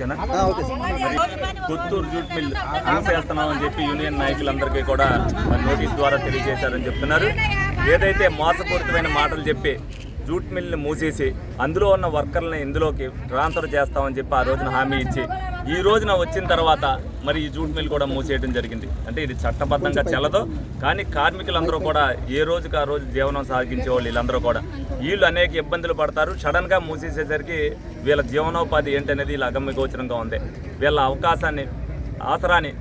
ఓకేనా? Kotturu jute mill మూసేస్తున్నామని చెప్పి union నాయకులందరికీ కూడా నోటీస్ ద్వారా తెలియజేశారని చెప్తున్నారు. ఏదైతే మోసపూరితమైన మాటలు చెప్పి జూట్ మిల్ని మూసేసి అందులో ఉన్న వర్కర్లని ఇందులోకి ట్రాన్స్ఫర్ చేస్తామని చెప్పి ఆ రోజున హామీ ఇచ్చి ఈ రోజున వచ్చిన తర్వాత మరి ఈ జూట్ మిల్ కూడా మూసేయడం జరిగింది. అంటే ఇది చట్టబద్ధంగా చెల్లదు. కానీ కార్మికులందరూ కూడా ఏ రోజుకి ఆ రోజు జీవనం సాగించే వాళ్ళు వీళ్ళందరూ కూడా వీళ్ళు అనేక ఇబ్బందులు పడతారు. సడన్గా మూసేసేసరికి వీళ్ళ జీవనోపాధి ఏంటనేది ఇలా అగమ్యగోచరంగా ఉంది. వీళ్ళ అవకాశాన్ని ఆసరాన్ని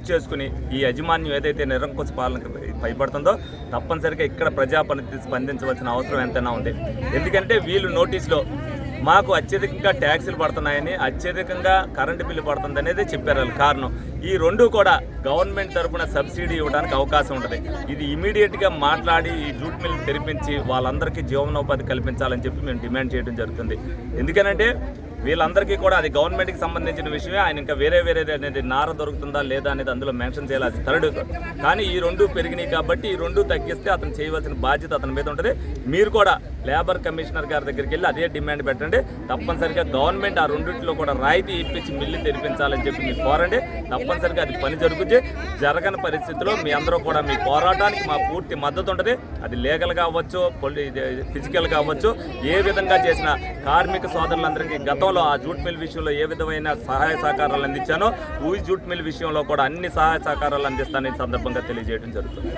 చేసుకుని ఈ యాజమాన్యం ఏదైతే నిరంకుశ పాలనకు భయపడుతుందో తప్పనిసరిగా ఇక్కడ ప్రజాప్రతినిధి స్పందించవలసిన అవసరం ఎంతైనా ఉంది. ఎందుకంటే వీళ్ళు నోటీసులో మాకు అత్యధికంగా ట్యాక్సులు పడుతున్నాయని, అత్యధికంగా కరెంటు బిల్లు పడుతుంది అనేది చెప్పారు. కారణం ఈ రెండు కూడా గవర్నమెంట్ తరఫున సబ్సిడీ ఇవ్వడానికి అవకాశం ఉంటుంది. ఇది ఇమీడియట్గా మాట్లాడి ఈ జూట్ మిల్ తెరిపించి వాళ్ళందరికీ జీవనోపాధి కల్పించాలని చెప్పి మేము డిమాండ్ చేయడం జరుగుతుంది. ఎందుకనంటే వీళ్ళందరికీ కూడా అది గవర్నమెంట్కి సంబంధించిన విషయమే. ఆయన ఇంకా వేరే అనేది నార దొరుకుతుందా లేదా అనేది అందులో మెన్షన్ చేయాలి, అది థర్డ్. కానీ ఈ రెండు పెరిగినాయి కాబట్టి ఈ రెండు తగ్గిస్తే అతను చేయవలసిన బాధ్యత అతని మీద ఉంటుంది. మీరు కూడా లేబర్ కమిషనర్ గారి దగ్గరికి వెళ్ళి అదే డిమాండ్ పెట్టండి. తప్పనిసరిగా గవర్నమెంట్ ఆ రెండింటిలో కూడా రాయితీ ఇప్పించి మిల్లు తెరిపించాలని చెప్పి మీరు కోరండి. తప్పనిసరిగా అది పని జరుగుతుంది. జరగని పరిస్థితిలో మీ అందరూ కూడా మీ పోరాటానికి మా పూర్తి మద్దతు ఉంటుంది. అది లీగల్గా అవ్వచ్చు, ఫిజికల్గా అవ్వచ్చు. ఏ విధంగా చేసిన కార్మిక సోదరులందరికీ గతంలో ఆ జూట్ మిల్ విషయంలో ఏ విధమైన సహాయ సహకారాలు అందించానో ఈ జూట్ మిల్ విషయంలో కూడా అన్ని సహాయ సహకారాలు అందిస్తానని సందర్భంగా తెలియజేయడం జరుగుతుంది.